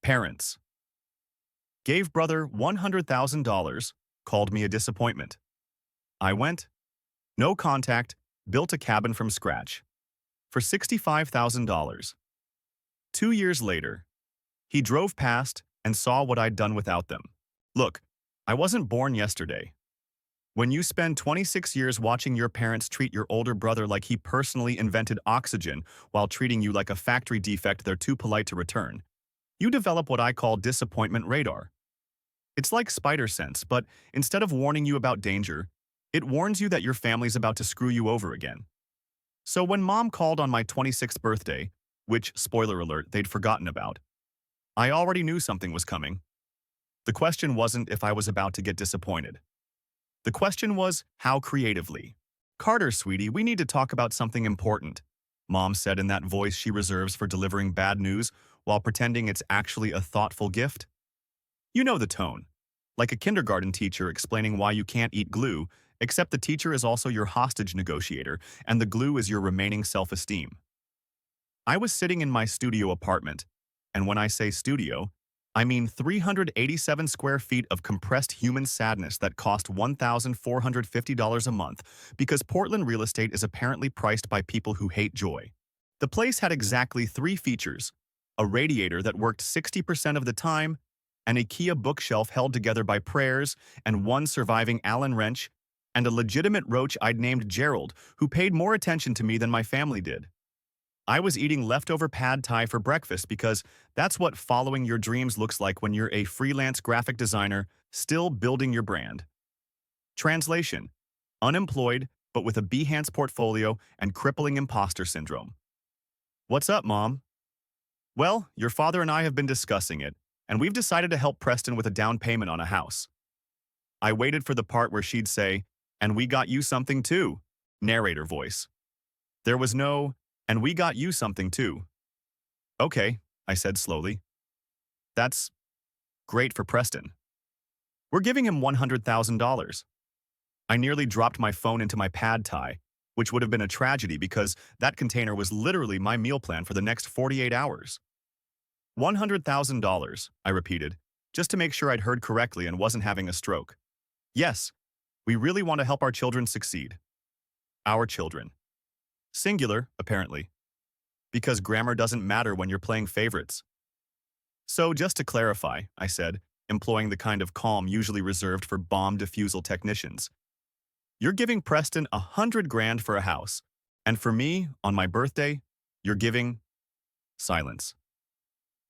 Parents. Gave brother $100,000, called me a disappointment. I went, no contact, built a cabin from scratch. For $65,000. 2 years later, he drove past and saw what I'd done without them. Look, I wasn't born yesterday. When you spend 26 years watching your parents treat your older brother like he personally invented oxygen while treating you like a factory defect they're too polite to return, you develop what I call disappointment radar. It's like spider sense, but instead of warning you about danger, it warns you that your family's about to screw you over again. So when mom called on my 26th birthday, which, spoiler alert, they'd forgotten about, I already knew something was coming. The question wasn't if I was about to get disappointed. The question was, how creatively? Carter, sweetie, we need to talk about something important, Mom said in that voice she reserves for delivering bad news while pretending it's actually a thoughtful gift. You know the tone. Like a kindergarten teacher explaining why you can't eat glue, except the teacher is also your hostage negotiator, and the glue is your remaining self-esteem. I was sitting in my studio apartment, and when I say studio, I mean 387 square feet of compressed human sadness that cost $1,450 a month because Portland real estate is apparently priced by people who hate joy. The place had exactly 3 features: a radiator that worked 60% of the time, an IKEA bookshelf held together by prayers and one surviving Allen wrench, and a legitimate roach I'd named Gerald who paid more attention to me than my family did. I was eating leftover pad thai for breakfast because that's what following your dreams looks like when you're a freelance graphic designer still building your brand. Translation: unemployed, but with a Behance portfolio and crippling imposter syndrome. What's up, Mom? Well, your father and I have been discussing it, and we've decided to help Preston with a down payment on a house. I waited for the part where she'd say, "And we got you something too," narrator voice. There was no, "And we got you something too." Okay, I said slowly. That's great for Preston. We're giving him $100,000. I nearly dropped my phone into my pad thai, which would have been a tragedy because that container was literally my meal plan for the next 48 hours. $100,000, I repeated, just to make sure I'd heard correctly and wasn't having a stroke. Yes, we really want to help our children succeed. Our children. Singular, apparently. Because grammar doesn't matter when you're playing favorites. So just to clarify, I said, employing the kind of calm usually reserved for bomb defusal technicians. You're giving Preston $100,000 for a house, and for me, on my birthday, you're giving silence.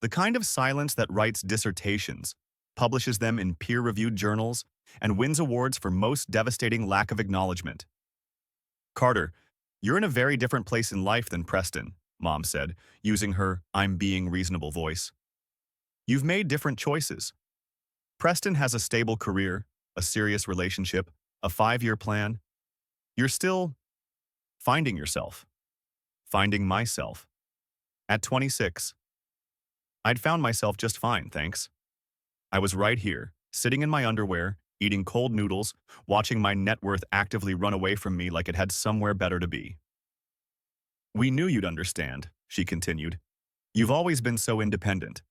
The kind of silence that writes dissertations, publishes them in peer-reviewed journals, and wins awards for most devastating lack of acknowledgement. Carter, you're in a very different place in life than Preston, Mom said, using her "I'm being reasonable" voice. You've made different choices. Preston has a stable career, a serious relationship, a 5-year plan. You're still finding yourself. Finding myself. At 26, I'd found myself just fine, thanks. I was right here, sitting in my underwear, eating cold noodles, watching my net worth actively run away from me like it had somewhere better to be. We knew you'd understand, she continued. You've always been so independent.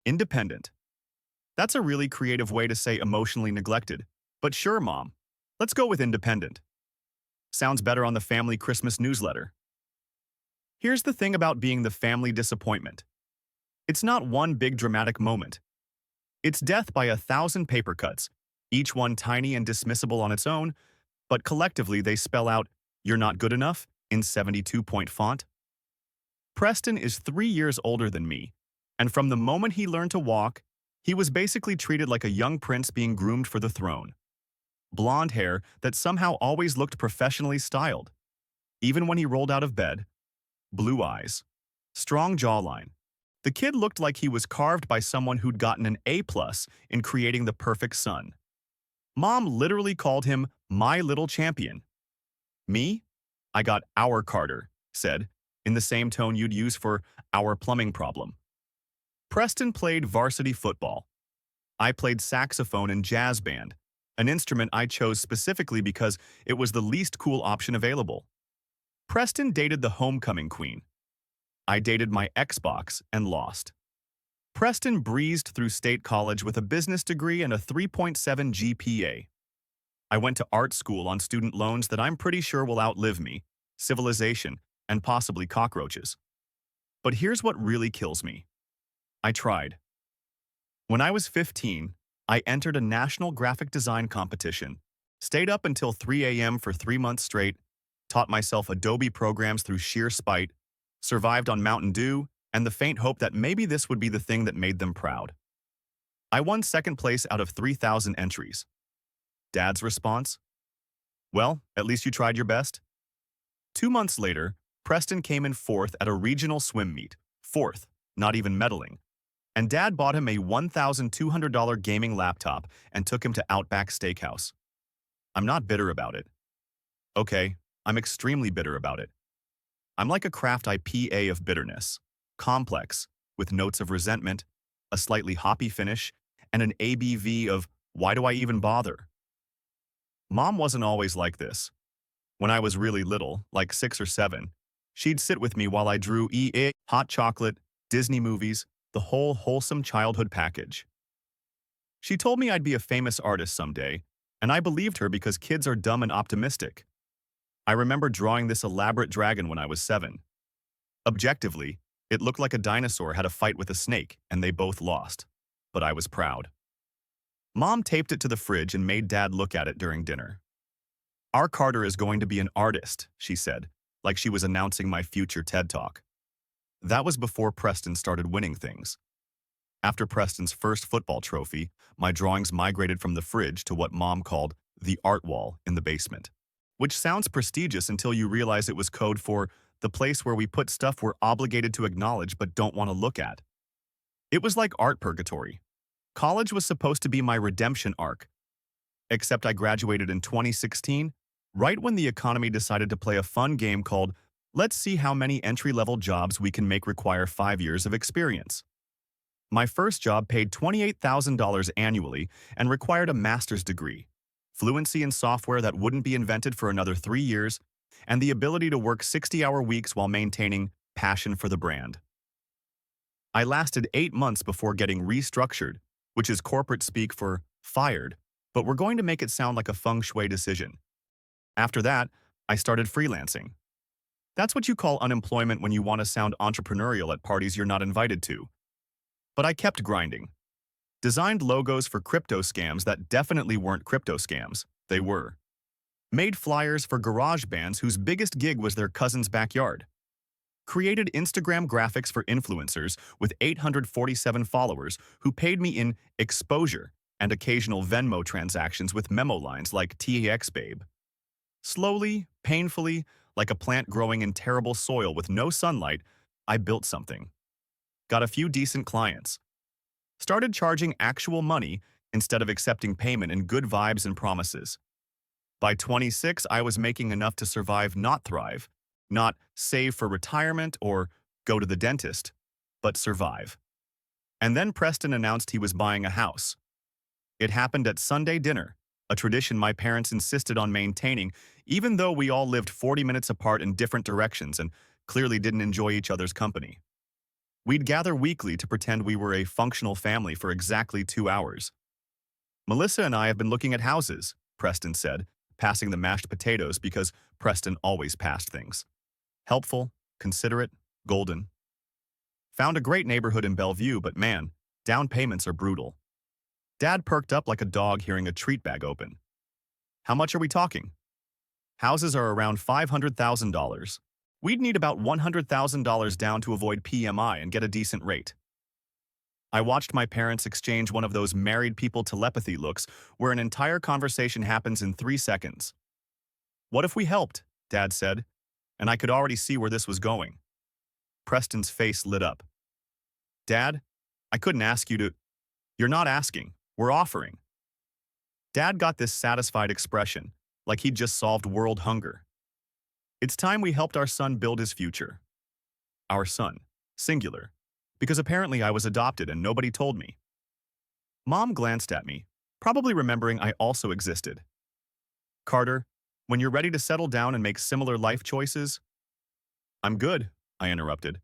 Independent. That's a really creative way to say emotionally neglected. But sure, Mom. Let's go with independent. Sounds better on the family Christmas newsletter. Here's the thing about being the family disappointment. It's not one big dramatic moment. It's death by 1,000 paper cuts, each one tiny and dismissible on its own, but collectively they spell out, "You're not good enough," in 72-point font. Preston is 3 years older than me, and from the moment he learned to walk, he was basically treated like a young prince being groomed for the throne. Blonde hair that somehow always looked professionally styled. Even when he rolled out of bed. Blue eyes. Strong jawline. The kid looked like he was carved by someone who'd gotten an A+ in creating the perfect son. Mom literally called him my little champion. Me? I got our Carter, said, in the same tone you'd use for our plumbing problem. Preston played varsity football. I played saxophone in jazz band, an instrument I chose specifically because it was the least cool option available. Preston dated the homecoming queen. I dated my Xbox and lost. Preston breezed through state college with a business degree and a 3.7 GPA. I went to art school on student loans that I'm pretty sure will outlive me, civilization, and possibly cockroaches. But here's what really kills me. I tried. When I was 15, I entered a national graphic design competition, stayed up until 3 a.m. for 3 months straight, taught myself Adobe programs through sheer spite, survived on Mountain Dew, and the faint hope that maybe this would be the thing that made them proud. I won second place out of 3,000 entries. Dad's response? Well, at least you tried your best. 2 months later, Preston came in fourth at a regional swim meet. Fourth, not even medaling. And Dad bought him a $1,200 gaming laptop and took him to Outback Steakhouse. I'm not bitter about it. Okay, I'm extremely bitter about it. I'm like a craft IPA of bitterness. Complex, with notes of resentment, a slightly hoppy finish, and an ABV of, why do I even bother? Mom wasn't always like this. When I was really little, like 6 or 7, she'd sit with me while I drew hot chocolate, Disney movies, the whole wholesome childhood package. She told me I'd be a famous artist someday, and I believed her because kids are dumb and optimistic. I remember drawing this elaborate dragon when I was 7. Objectively, it looked like a dinosaur had a fight with a snake, and they both lost. But I was proud. Mom taped it to the fridge and made Dad look at it during dinner. Our Carter is going to be an artist, she said, like she was announcing my future TED Talk. That was before Preston started winning things. After Preston's first football trophy, my drawings migrated from the fridge to what Mom called the art wall in the basement, which sounds prestigious until you realize it was code for the place where we put stuff we're obligated to acknowledge but don't want to look at. It was like art purgatory. College was supposed to be my redemption arc, except I graduated in 2016, right when the economy decided to play a fun game called Let's see how many entry-level jobs we can make require 5 years of experience. My first job paid $28,000 annually and required a master's degree, fluency in software that wouldn't be invented for another 3 years, and the ability to work 60-hour weeks while maintaining passion for the brand. I lasted 8 months before getting restructured, which is corporate speak for fired, but we're going to make it sound like a feng shui decision. After that, I started freelancing. That's what you call unemployment when you want to sound entrepreneurial at parties you're not invited to. But I kept grinding. Designed logos for crypto scams that definitely weren't crypto scams. They were. Made flyers for garage bands whose biggest gig was their cousin's backyard. Created Instagram graphics for influencers with 847 followers who paid me in exposure and occasional Venmo transactions with memo lines like TAX babe. Slowly, painfully, like a plant growing in terrible soil with no sunlight, I built something. Got a few decent clients. Started charging actual money instead of accepting payment in good vibes and promises. By 26, I was making enough to survive, not thrive. Not save for retirement or go to the dentist, but survive. And then Preston announced he was buying a house. It happened at Sunday dinner, a tradition my parents insisted on maintaining, even though we all lived 40 minutes apart in different directions and clearly didn't enjoy each other's company. We'd gather weekly to pretend we were a functional family for exactly 2 hours. Melissa and I have been looking at houses, Preston said, passing the mashed potatoes because Preston always passed things. Helpful, considerate, golden. Found a great neighborhood in Bellevue, but man, down payments are brutal. Dad perked up like a dog hearing a treat bag open. How much are we talking? Houses are around $500,000. We'd need about $100,000 down to avoid PMI and get a decent rate. I watched my parents exchange one of those married people telepathy looks where an entire conversation happens in 3 seconds. What if we helped? Dad said, and I could already see where this was going. Preston's face lit up. Dad, I couldn't ask you to. You're not asking. We're offering. Dad got this satisfied expression, like he'd just solved world hunger. It's time we helped our son build his future. Our son, singular, because apparently I was adopted and nobody told me. Mom glanced at me, probably remembering I also existed. Carter, when you're ready to settle down and make similar life choices? I'm good, I interrupted.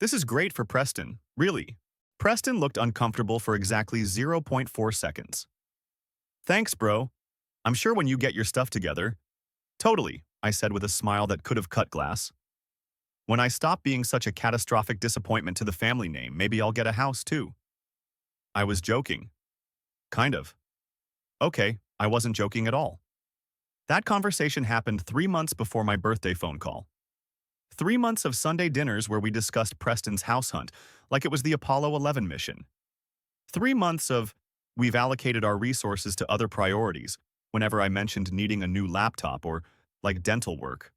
This is great for Preston, really. Preston looked uncomfortable for exactly zero point 0.4 seconds. Thanks, bro. I'm sure when you get your stuff together. Totally, I said with a smile that could have cut glass. When I stop being such a catastrophic disappointment to the family name, maybe I'll get a house too. I was joking. Kind of. Okay, I wasn't joking at all. That conversation happened 3 months before my birthday phone call. 3 months of Sunday dinners where we discussed Preston's house hunt like it was the Apollo 11 mission. 3 months of we've allocated our resources to other priorities whenever I mentioned needing a new laptop or like dental work.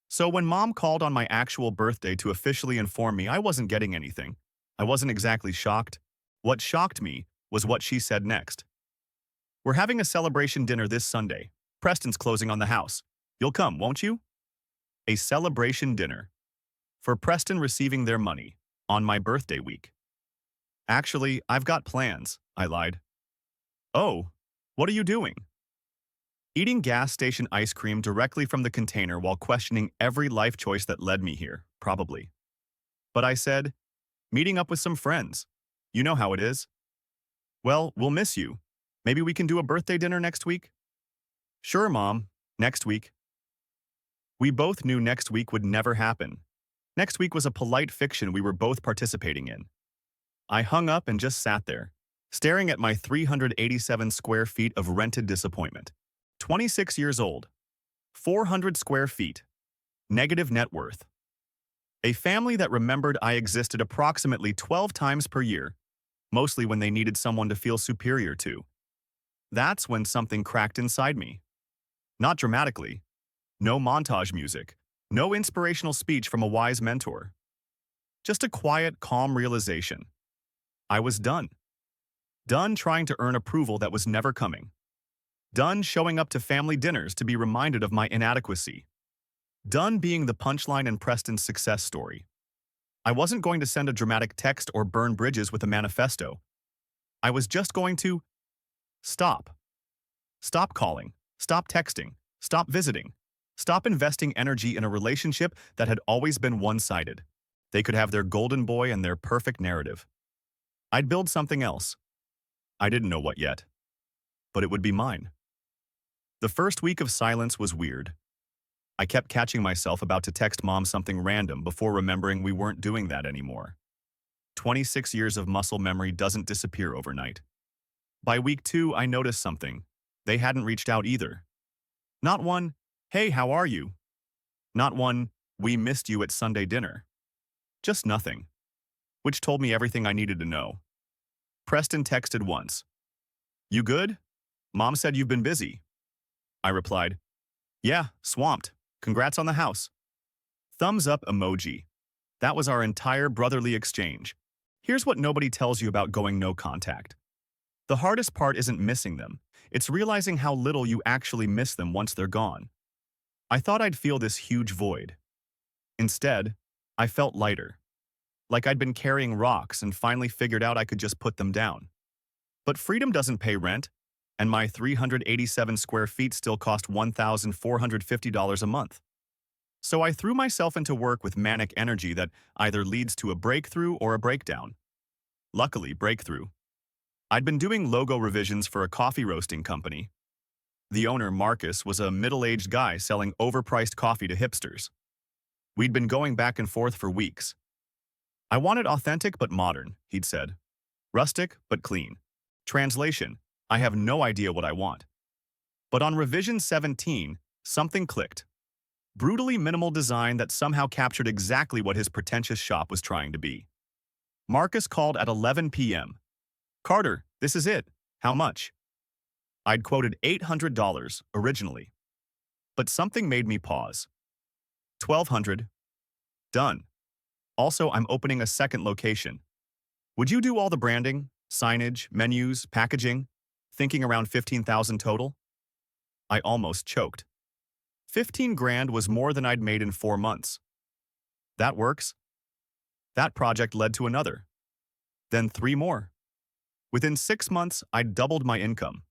So when mom called on my actual birthday to officially inform me I wasn't getting anything, I wasn't exactly shocked. What shocked me was what she said next. We're having a celebration dinner this Sunday. Preston's closing on the house. You'll come, won't you? A celebration dinner. For Preston receiving their money on my birthday week. Actually, I've got plans, I lied. Oh, what are you doing? Eating gas station ice cream directly from the container while questioning every life choice that led me here, probably. But I said, meeting up with some friends. You know how it is. Well, we'll miss you. Maybe we can do a birthday dinner next week? Sure, Mom. Next week. We both knew next week would never happen. Next week was a polite fiction we were both participating in. I hung up and just sat there, staring at my 387 square feet of rented disappointment. 26 years old. 400 square feet. Negative net worth. A family that remembered I existed approximately 12 times per year, mostly when they needed someone to feel superior to. That's when something cracked inside me. Not dramatically. No montage music. No inspirational speech from a wise mentor. Just a quiet, calm realization. I was done. Done trying to earn approval that was never coming. Done showing up to family dinners to be reminded of my inadequacy. Done being the punchline in Preston's success story. I wasn't going to send a dramatic text or burn bridges with a manifesto. I was just going to stop. Stop calling. Stop texting. Stop visiting. Stop investing energy in a relationship that had always been one-sided. They could have their golden boy and their perfect narrative. I'd build something else. I didn't know what yet. But it would be mine. The first week of silence was weird. I kept catching myself about to text Mom something random before remembering we weren't doing that anymore. 26 years of muscle memory doesn't disappear overnight. By week 2, I noticed something. They hadn't reached out either. Not one, hey, how are you? Not one, we missed you at Sunday dinner. Just nothing. Which told me everything I needed to know. Preston texted once. You good? Mom said you've been busy. I replied, yeah, swamped. Congrats on the house. Thumbs up emoji. That was our entire brotherly exchange. Here's what nobody tells you about going no contact. The hardest part isn't missing them. It's realizing how little you actually miss them once they're gone. I thought I'd feel this huge void. Instead, I felt lighter. Like I'd been carrying rocks and finally figured out I could just put them down. But freedom doesn't pay rent, and my 387 square feet still cost $1,450 a month. So I threw myself into work with manic energy that either leads to a breakthrough or a breakdown. Luckily, breakthrough. I'd been doing logo revisions for a coffee roasting company. The owner, Marcus, was a middle-aged guy selling overpriced coffee to hipsters. We'd been going back and forth for weeks. I wanted authentic but modern, he'd said. Rustic but clean. Translation, I have no idea what I want. But on revision 17, something clicked. Brutally minimal design that somehow captured exactly what his pretentious shop was trying to be. Marcus called at 11 p.m. Carter, this is it. How much? I'd quoted $800 originally. But something made me pause. $1,200. Done. Also, I'm opening a second location. Would you do all the branding, signage, menus, packaging? Thinking around $15,000 total? I almost choked. 15 grand was more than I'd made in 4 months. That works. That project led to another. Then 3 more. Within 6 months, I'd doubled my income.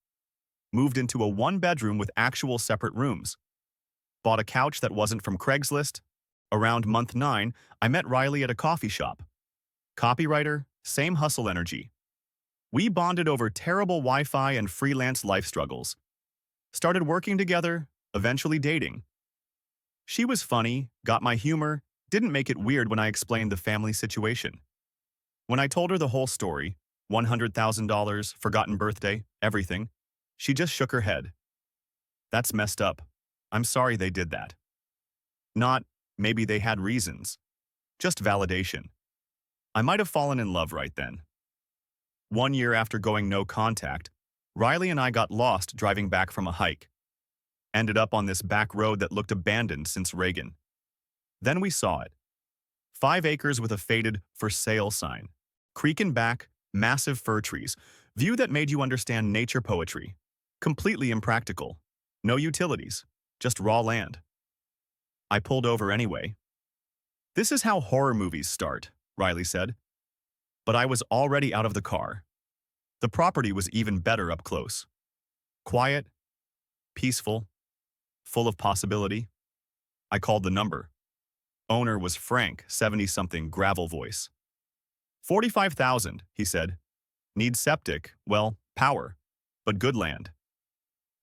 Moved into a 1-bedroom with actual separate rooms. Bought a couch that wasn't from Craigslist. Around month 9, I met Riley at a coffee shop. Copywriter, Same hustle energy. We bonded over terrible Wi-Fi and freelance life struggles. Started working together, eventually dating. She was funny, got my humor, didn't make it weird when I explained the family situation. When I told her the whole story, $100,000, forgotten birthday, everything, she just shook her head. That's messed up. I'm sorry they did that. Not, maybe they had reasons. Just validation. I might have fallen in love right then. 1 year after going no contact, Riley and I got lost driving back from a hike. Ended up on this back road that looked abandoned since Reagan. Then we saw it. 5 acres with a faded "for sale" sign. Creek and back, massive fir trees. View that made you understand nature poetry. Completely impractical. No utilities. Just raw land. I pulled over anyway. This is how horror movies start, Riley said. But I was already out of the car. The property was even better up close. Quiet, peaceful, full of possibility. I called the number. Owner was Frank, 70-something, gravel voice. 45,000, he said. Need septic, well, power, but good land.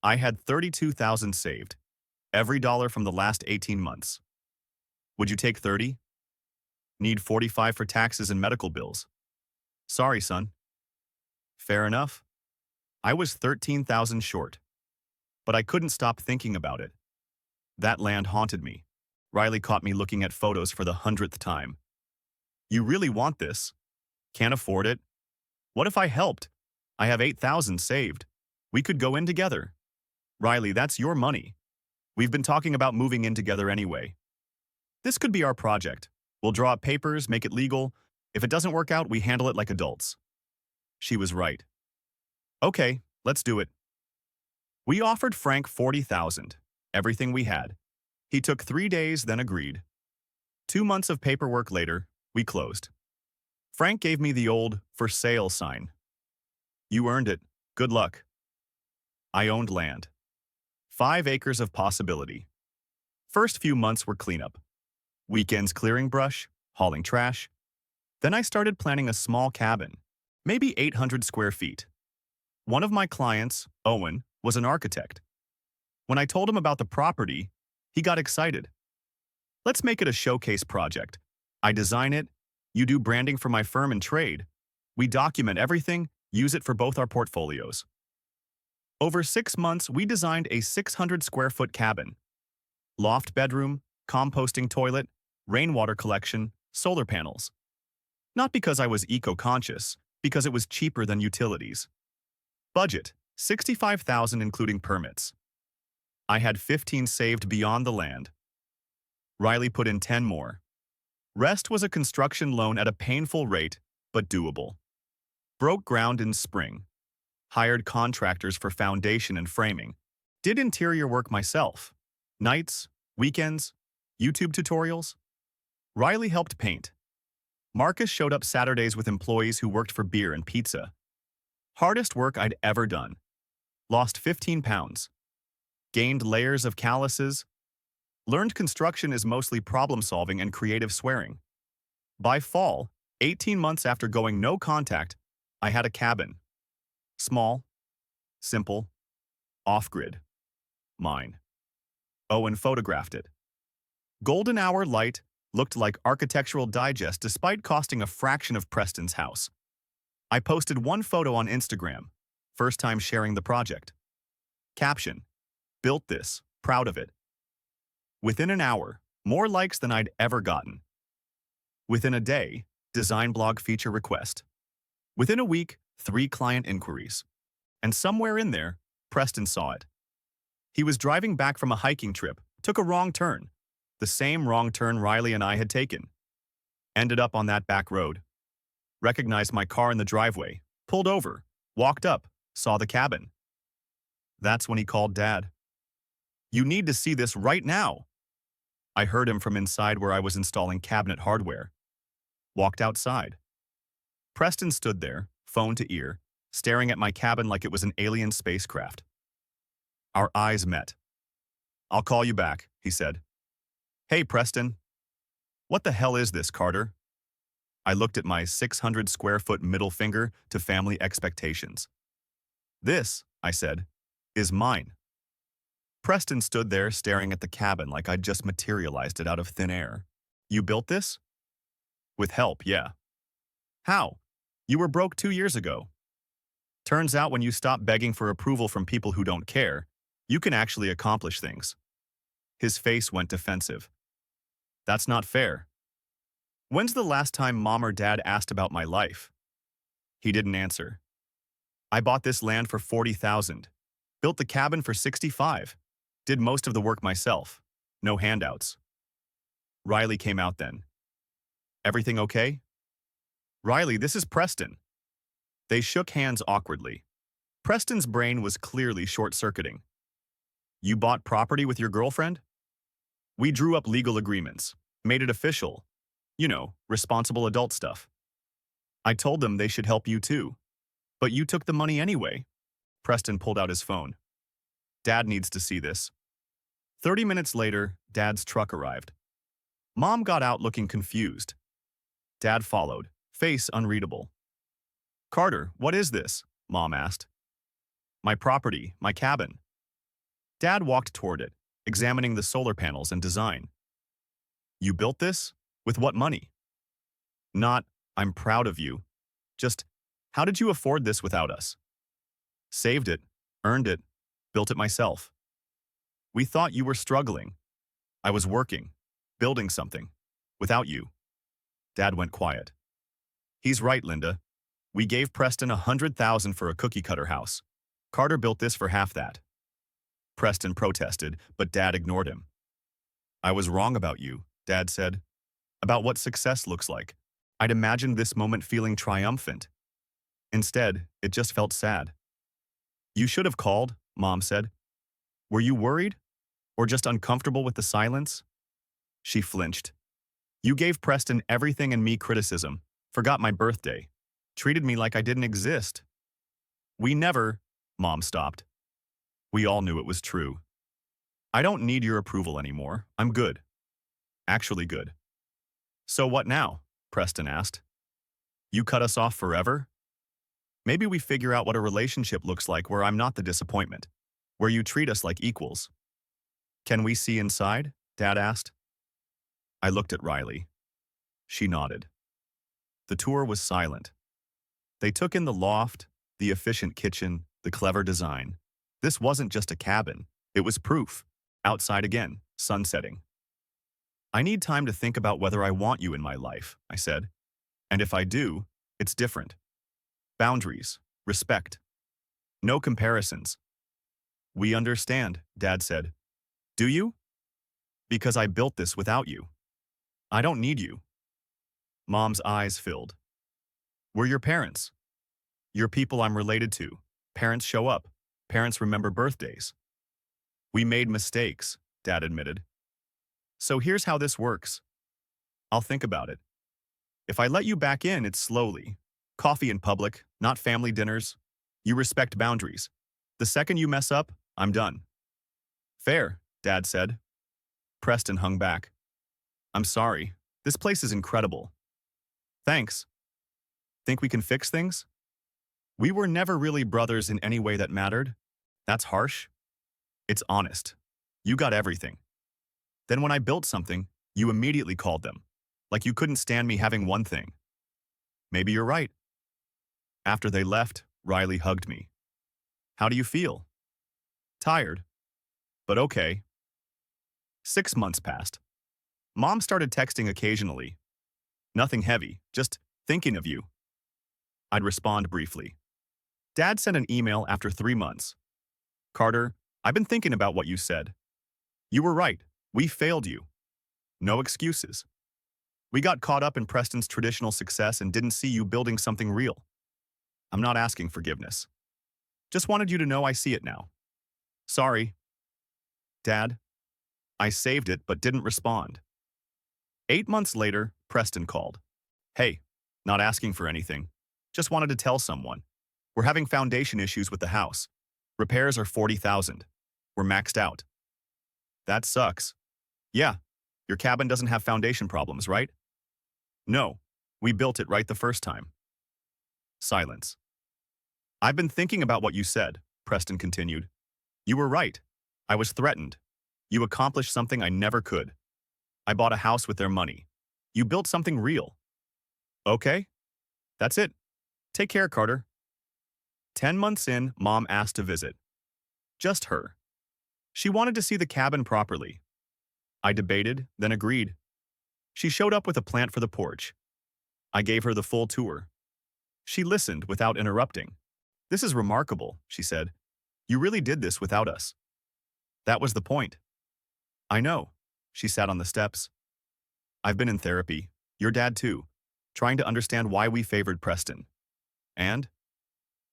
I had 32,000 saved. Every dollar from the last 18 months. Would you take 30? Need 45 for taxes and medical bills. Sorry, son. Fair enough. I was 13,000 short. But I couldn't stop thinking about it. That land haunted me. Riley caught me looking at photos for the 100th time. You really want this? Can't afford it? What if I helped? I have 8,000 saved. We could go in together. Riley, that's your money. We've been talking about moving in together anyway. This could be our project. We'll draw up papers, make it legal. If it doesn't work out, we handle it like adults. She was right. Okay, let's do it. We offered Frank 40,000, everything we had. He took 3 days, then agreed. 2 months of paperwork later, we closed. Frank gave me the old "for sale" sign. You earned it. Good luck. I owned land. 5 acres of possibility. First few months were cleanup. Weekends clearing brush, hauling trash. Then I started planning a small cabin, maybe 800 square feet. One of my clients, Owen, was an architect. When I told him about the property, he got excited. Let's make it a showcase project. I design it, you do branding for my firm and trade. We document everything, use it for both our portfolios. Over 6 months, we designed a 600 square foot cabin. Loft bedroom, composting toilet, rainwater collection, solar panels. Not because I was eco-conscious, because it was cheaper than utilities. Budget, 65,000 including permits. I had 15 saved beyond the land. Riley put in 10 more. Rest was a construction loan at a painful rate, but doable. Broke ground in spring. Hired contractors for foundation and framing. Did interior work myself. Nights, weekends, YouTube tutorials. Riley helped paint. Marcus showed up Saturdays with employees who worked for beer and pizza. Hardest work I'd ever done. Lost 15 pounds. Gained layers of calluses. Learned construction is mostly problem-solving and creative swearing. By fall, 18 months after going no contact, I had a cabin. Small, simple, off-grid. Mine. Owen photographed it. Golden hour light looked like Architectural Digest despite costing a fraction of Preston's house. I posted one photo on Instagram, first time sharing the project. Caption: built this, proud of it. Within an hour, more likes than I'd ever gotten. Within a day, design blog feature request. Within a week, 3 client inquiries. And somewhere in there, Preston saw it. He was driving back from a hiking trip, took a wrong turn. The same wrong turn Riley and I had taken. Ended up on that back road. Recognized my car in the driveway, pulled over, walked up, saw the cabin. That's when he called Dad. You need to see this right now. I heard him from inside where I was installing cabinet hardware. Walked outside. Preston stood there, phone to ear, staring at my cabin like it was an alien spacecraft. Our eyes met. I'll call you back, he said. Hey, Preston. What the hell is this, Carter? I looked at my 600 square foot middle finger to family expectations. This, I said, is mine. Preston stood there staring at the cabin like I'd just materialized it out of thin air. You built this? With help, yeah. How? You were broke 2 years ago. Turns out when you stop begging for approval from people who don't care, you can actually accomplish things. His face went defensive. That's not fair. When's the last time mom or dad asked about my life? He didn't answer. I bought this land for $40,000, built the cabin for $65, did most of the work myself. No handouts. Riley came out then. Everything okay? Riley, this is Preston. They shook hands awkwardly. Preston's brain was clearly short-circuiting. You bought property with your girlfriend? We drew up legal agreements, made it official. You know, responsible adult stuff. I told them they should help you too. But you took the money anyway. Preston pulled out his phone. Dad needs to see this. 30 minutes later, Dad's truck arrived. Mom got out looking confused. Dad followed, face unreadable. Carter, what is this? Mom asked. My property, my cabin. Dad walked toward it, examining the solar panels and design. You built this? With what money? Not, I'm proud of you. Just, how did you afford this without us? Saved it, earned it, built it myself. We thought you were struggling. I was working, building something, without you. Dad went quiet. He's right, Linda. We gave Preston $100,000 for a cookie cutter house. Carter built this for half that. Preston protested, but Dad ignored him. I was wrong about you, Dad said. About what success looks like. I'd imagined this moment feeling triumphant. Instead, it just felt sad. You should have called, Mom said. Were you worried? Or just uncomfortable with the silence? She flinched. You gave Preston everything and me criticism, forgot my birthday, treated me like I didn't exist. We never, Mom stopped. We all knew it was true. I don't need your approval anymore. I'm good. Actually good. So what now? Preston asked. You cut us off forever? Maybe we figure out what a relationship looks like where I'm not the disappointment, where you treat us like equals. Can we see inside? Dad asked. I looked at Riley. She nodded. The tour was silent. They took in the loft, the efficient kitchen, the clever design. This wasn't just a cabin. It was proof. Outside again, sun setting. I need time to think about whether I want you in my life, I said. And if I do, it's different. Boundaries, respect. No comparisons. We understand, Dad said. Do you? Because I built this without you. I don't need you. Mom's eyes filled. We're your parents. You're people I'm related to. Parents show up. Parents remember birthdays. We made mistakes, Dad admitted. So here's how this works. I'll think about it. If I let you back in, it's slowly. Coffee in public, not family dinners. You respect boundaries. The second you mess up, I'm done. Fair, Dad said. Preston hung back. I'm sorry. This place is incredible. Thanks. Think we can fix things? We were never really brothers in any way that mattered. That's harsh. It's honest. You got everything. Then when I built something, you immediately called them. Like you couldn't stand me having one thing. Maybe you're right. After they left, Riley hugged me. How do you feel? Tired. But okay. 6 months passed. Mom started texting occasionally. Nothing heavy, just thinking of you. I'd respond briefly. Dad sent an email after 3 months. Carter, I've been thinking about what you said. You were right. We failed you. No excuses. We got caught up in Preston's traditional success and didn't see you building something real. I'm not asking forgiveness. Just wanted you to know I see it now. Sorry. Dad, I saved it but didn't respond. 8 months later, Preston called. Hey, not asking for anything. Just wanted to tell someone. We're having foundation issues with the house. Repairs are $40,000. We're maxed out. That sucks. Yeah, your cabin doesn't have foundation problems, right? No, We built it right the first time. Silence. I've been thinking about what you said, Preston continued. You were right. I was threatened. You accomplished something I never could. I bought a house with their money. You built something real. Okay? That's it. Take care, Carter. 10 months in, Mom asked to visit. Just her. She wanted to see the cabin properly. I debated, then agreed. She showed up with a plant for the porch. I gave her the full tour. She listened without interrupting. This is remarkable, she said. You really did this without us. That was the point. I know. She sat on the steps. I've been in therapy. Your dad too. Trying to understand why we favored Preston. And?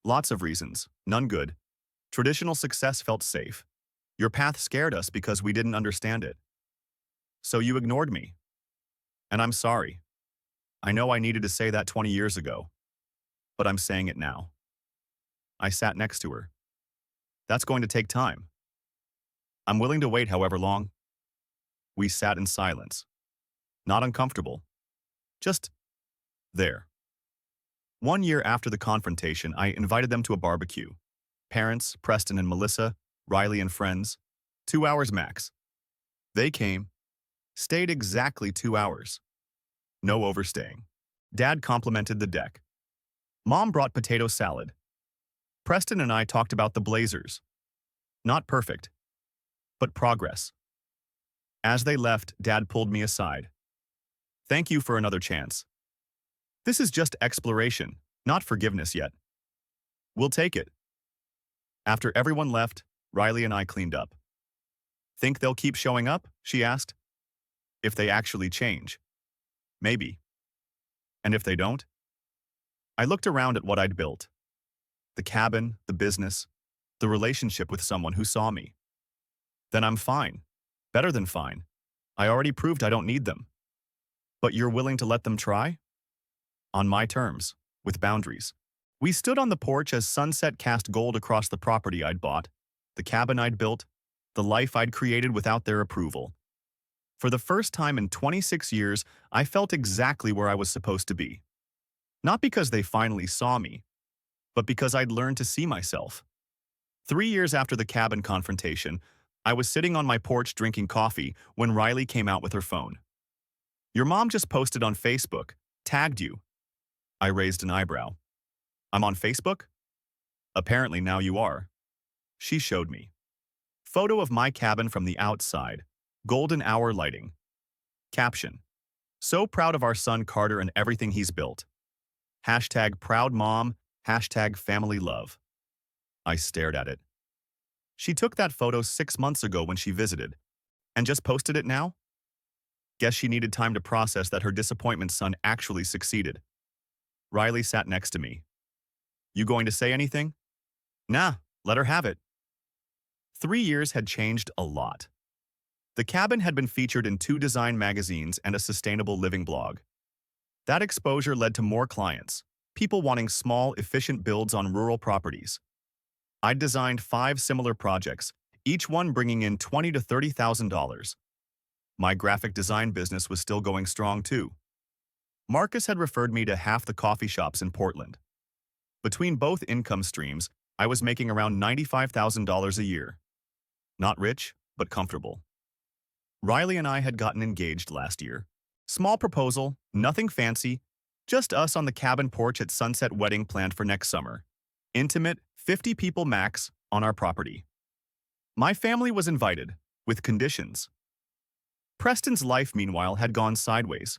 Lots of reasons, none good. Traditional success felt safe. Your path scared us because we didn't understand it. So you ignored me. And I'm sorry. I know I needed to say that 20 years ago. But I'm saying it now. I sat next to her. That's going to take time. I'm willing to wait however long. We sat in silence. Not uncomfortable. Just there. 1 year after the confrontation, I invited them to a barbecue. Parents, Preston and Melissa, Riley and friends. 2 hours max. They came. Stayed exactly 2 hours. No overstaying. Dad complimented the deck. Mom brought potato salad. Preston and I talked about the Blazers. Not perfect, but progress. As they left, Dad pulled me aside. Thank you for another chance. This is just exploration, not forgiveness yet. We'll take it. After everyone left, Riley and I cleaned up. Think they'll keep showing up? She asked. If they actually change. Maybe. And if they don't? I looked around at what I'd built. The cabin, the business, the relationship with someone who saw me. Then I'm fine. Better than fine. I already proved I don't need them. But you're willing to let them try? On my terms, with boundaries. We stood on the porch as sunset cast gold across the property I'd bought, the cabin I'd built, the life I'd created without their approval. For the first time in 26 years, I felt exactly where I was supposed to be. Not because they finally saw me, but because I'd learned to see myself. 3 years after the cabin confrontation, I was sitting on my porch drinking coffee when Riley came out with her phone. Your mom just posted on Facebook, tagged you. I raised an eyebrow. I'm on Facebook? Apparently now you are. She showed me. Photo of my cabin from the outside. Golden hour lighting. Caption. So proud of our son Carter and everything he's built. Hashtag proud mom, hashtag family love. I stared at it. She took that photo 6 months ago when she visited, and just posted it now? Guess she needed time to process that her disappointment son actually succeeded. Riley sat next to me. You going to say anything? Nah, let her have it. 3 years had changed a lot. The cabin had been featured in 2 design magazines and a sustainable living blog. That exposure led to more clients, people wanting small, efficient builds on rural properties. I'd designed 5 similar projects, each one bringing in $20,000 to $30,000. My graphic design business was still going strong too. Marcus had referred me to half the coffee shops in Portland. Between both income streams, I was making around $95,000 a year. Not rich, but comfortable. Riley and I had gotten engaged last year. Small proposal, nothing fancy, just us on the cabin porch at Sunset Wedding planned for next summer. Intimate, 50 people max, on our property. My family was invited, with conditions. Preston's life, meanwhile, had gone sideways.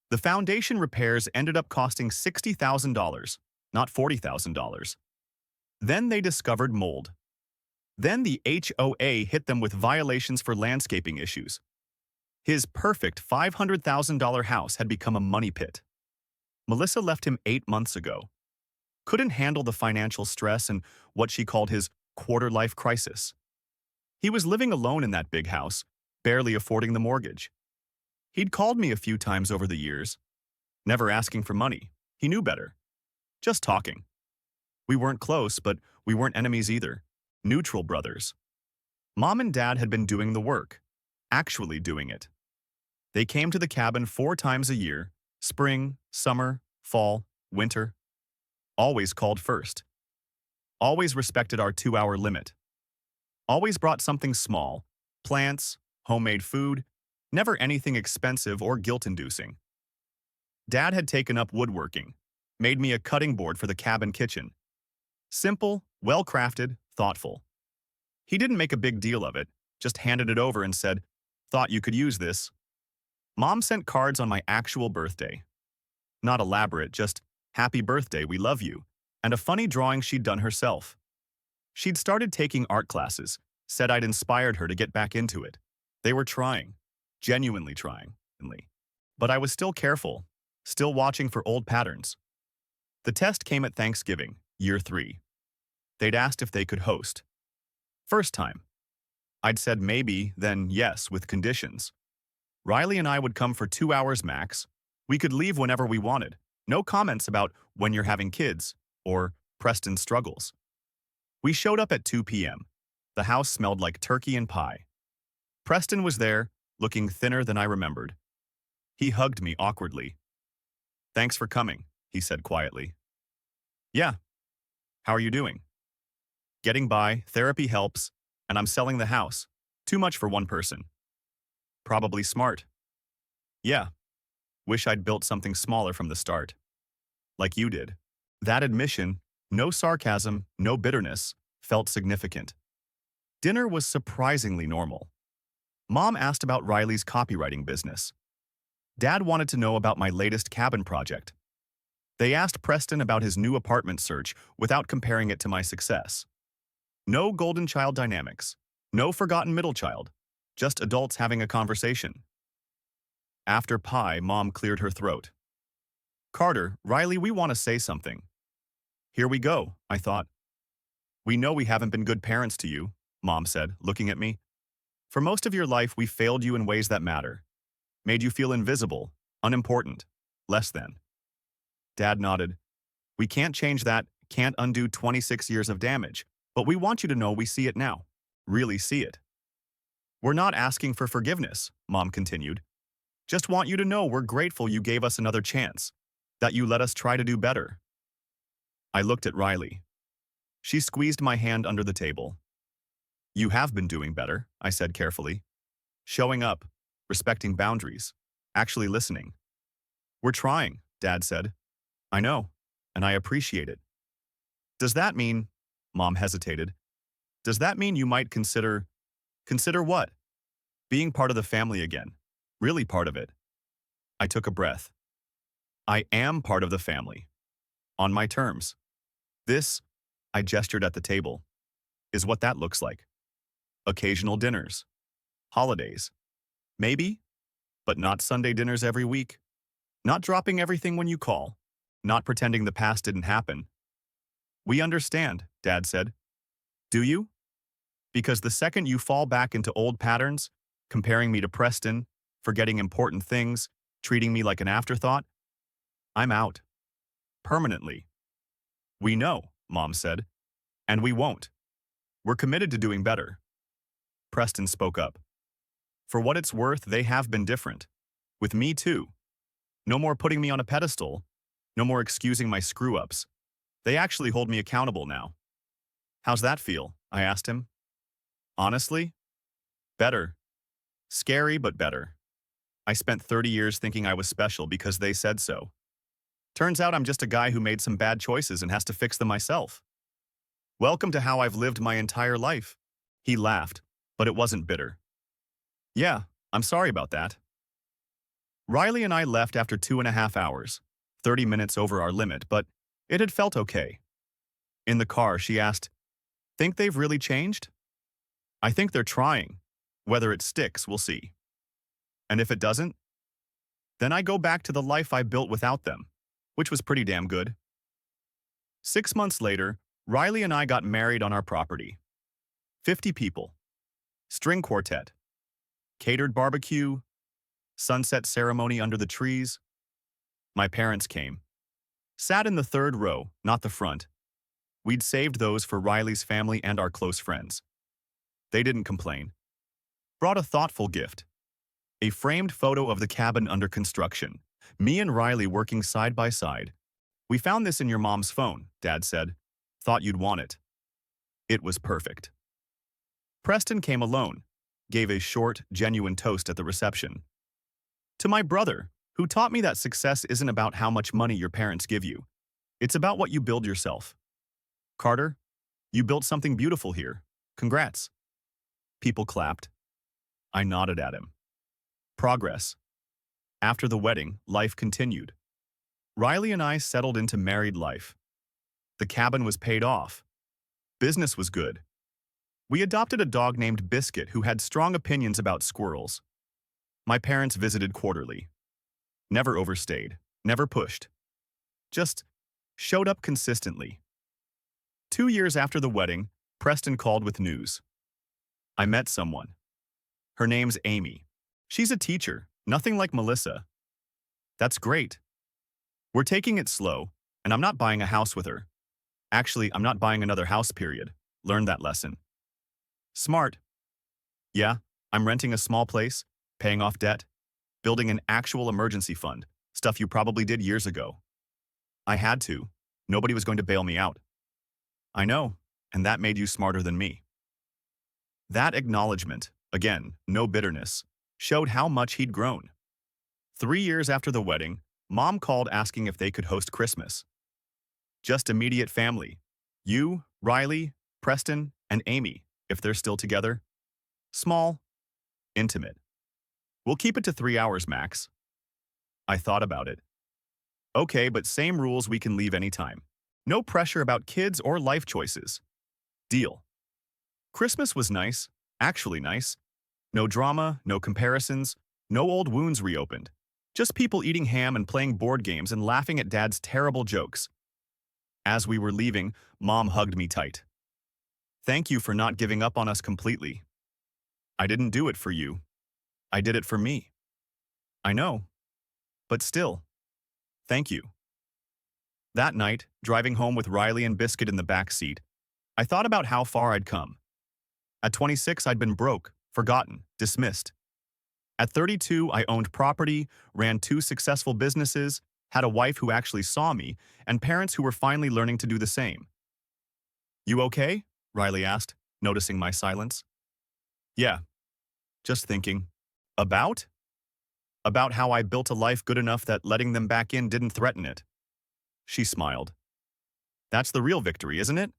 The foundation repairs ended up costing $60,000, not $40,000. Then they discovered mold. Then the HOA hit them with violations for landscaping issues. His perfect $500,000 house had become a money pit. Melissa left him 8 months ago. Couldn't handle the financial stress and what she called his quarter-life crisis. He was living alone in that big house, barely affording the mortgage. He'd called me a few times over the years, never asking for money. He knew better. Just talking. We weren't close, but we weren't enemies either. Neutral brothers. Mom and Dad had been doing the work, actually doing it. They came to the cabin 4 times a year, Spring, summer, fall, winter, always called first. Always respected our 2-hour limit. Always brought something small, plants, homemade food, never anything expensive or guilt-inducing. Dad had taken up woodworking, made me a cutting board for the cabin kitchen. Simple, well-crafted, thoughtful. He didn't make a big deal of it, just handed it over and said, "Thought you could use this." Mom sent cards on my actual birthday. Not elaborate, just, "Happy birthday, we love you," and a funny drawing she'd done herself. She'd started taking art classes, said I'd inspired her to get back into it. They were trying, genuinely trying, but I was still careful, still watching for old patterns. The test came at Thanksgiving, year 3. They'd asked if they could host. First time. I'd said maybe, then yes, with conditions. Riley and I would come for 2 hours max. We could leave whenever we wanted. No comments about when you're having kids or Preston's struggles. We showed up at 2 p.m. The house smelled like turkey and pie. Preston was there, looking thinner than I remembered. He hugged me awkwardly. "Thanks for coming," he said quietly. "Yeah. How are you doing?" "Getting by, therapy helps, and I'm selling the house. Too much for one person." "Probably smart." "Yeah. Wish I'd built something smaller from the start. Like you did." That admission, no sarcasm, no bitterness, felt significant. Dinner was surprisingly normal. Mom asked about Riley's copywriting business. Dad wanted to know about my latest cabin project. They asked Preston about his new apartment search without comparing it to my success. No golden child dynamics, no forgotten middle child, just adults having a conversation. After pie, Mom cleared her throat. "Carter, Riley, we want to say something." "Here we go," I thought. "We know we haven't been good parents to you," Mom said, looking at me. "For most of your life, we failed you in ways that matter. Made you feel invisible, unimportant, less than." Dad nodded. "We can't change that, can't undo 26 years of damage, but we want you to know we see it now. Really see it." "We're not asking for forgiveness," Mom continued. "Just want you to know we're grateful you gave us another chance, that you let us try to do better." I looked at Riley. She squeezed my hand under the table. "You have been doing better," I said carefully. "Showing up, respecting boundaries, actually listening." "We're trying," Dad said. "I know, and I appreciate it." "Does that mean," Mom hesitated, "does that mean you might consider—" "Consider what?" "Being part of the family again. Really part of it." I took a breath. I am part of the family. On my terms. This, I gestured at the table, is what that looks like. Occasional dinners. Holidays. Maybe, but not Sunday dinners every week. Not dropping everything when you call. Not pretending the past didn't happen. "We understand," Dad said. "Do you? Because the second you fall back into old patterns, comparing me to Preston, forgetting important things, treating me like an afterthought, I'm out. Permanently." "We know," Mom said. "And we won't. We're committed to doing better." Preston spoke up. "For what it's worth, they have been different. With me too. No more putting me on a pedestal. No more excusing my screw-ups. They actually hold me accountable now." "How's that feel?" I asked him. "Honestly? Better. Scary, but better. I spent 30 years thinking I was special because they said so. Turns out I'm just a guy who made some bad choices and has to fix them myself. Welcome to how I've lived my entire life." He laughed, but it wasn't bitter. "Yeah, I'm sorry about that." Riley and I left after 2.5 hours, 30 minutes over our limit, but it had felt okay. In the car, she asked, "Think they've really changed?" "I think they're trying. Whether it sticks, we'll see. And if it doesn't, then I go back to the life I built without them, which was pretty damn good." 6 months later, Riley and I got married on our property. 50 people. String quartet. Catered barbecue. Sunset ceremony under the trees. My parents came. Sat in the third row, not the front. We'd saved those for Riley's family and our close friends. They didn't complain. Brought a thoughtful gift. A framed photo of the cabin under construction, Me and Riley working side by side. We found this in your mom's phone, Dad said. Thought you'd want it. It was perfect. Preston came alone, gave a short, genuine toast at the reception. To my brother, who taught me that success isn't about how much money your parents give you. It's about what you build yourself. Carter, you built something beautiful here. Congrats. People clapped. I nodded at him. Progress. After the wedding, life continued. Riley and I settled into married life. The cabin was paid off. Business was good. We adopted a dog named Biscuit who had strong opinions about squirrels. My parents visited quarterly. Never overstayed, never pushed. Just showed up consistently. 2 years after the wedding, Preston called with news. I met someone. Her name's Amy. She's a teacher, nothing like Melissa. That's great. We're taking it slow, and I'm not buying a house with her. Actually, I'm not buying another house, period. Learned that lesson. Smart. Yeah, I'm renting a small place, paying off debt, building an actual emergency fund, stuff you probably did years ago. I had to. Nobody was going to bail me out. I know, and that made you smarter than me. That acknowledgement, again, no bitterness, showed how much he'd grown. 3 years after the wedding, Mom called asking if they could host Christmas. Just immediate family. You, Riley, Preston, and Amy, if they're still together. Small. Intimate. We'll keep it to 3 hours max. I thought about it. Okay, but same rules, we can leave anytime. No pressure about kids or life choices. Deal. Christmas was nice, actually nice. No drama, no comparisons, no old wounds reopened. Just people eating ham and playing board games and laughing at Dad's terrible jokes. As we were leaving, Mom hugged me tight. Thank you for not giving up on us completely. I didn't do it for you. I did it for me. I know. But still, thank you. That night, driving home with Riley and Biscuit in the back seat, I thought about how far I'd come. At 26, I'd been broke, forgotten, dismissed. At 32, I owned property, ran 2 successful businesses, had a wife who actually saw me, and parents who were finally learning to do the same. You okay? Riley asked, noticing my silence. Yeah. Just thinking. About? About how I built a life good enough that letting them back in didn't threaten it. She smiled. That's the real victory, isn't it?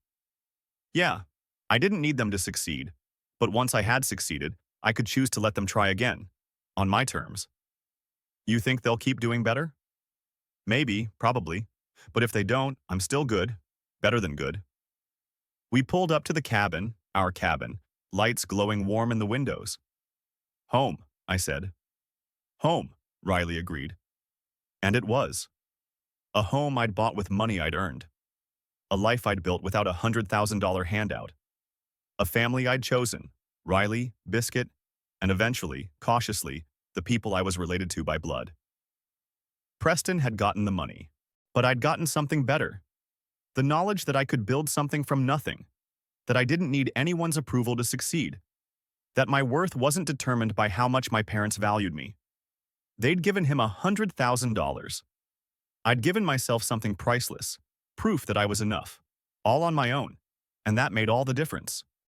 Yeah. I didn't need them to succeed. But once I had succeeded, I could choose to let them try again. On my terms. You think they'll keep doing better? Maybe, probably. But if they don't, I'm still good. Better than good. We pulled up to the cabin, our cabin, lights glowing warm in the windows. Home, I said. Home, Riley agreed. And it was. A home I'd bought with money I'd earned. A life I'd built without a $100,000 handout. A family I'd chosen, Riley, Biscuit, and eventually, cautiously, the people I was related to by blood. Preston had gotten the money, but I'd gotten something better. The knowledge that I could build something from nothing, that I didn't need anyone's approval to succeed, that my worth wasn't determined by how much my parents valued me. They'd given him $100,000. I'd given myself something priceless, proof that I was enough, all on my own, and that made all the difference.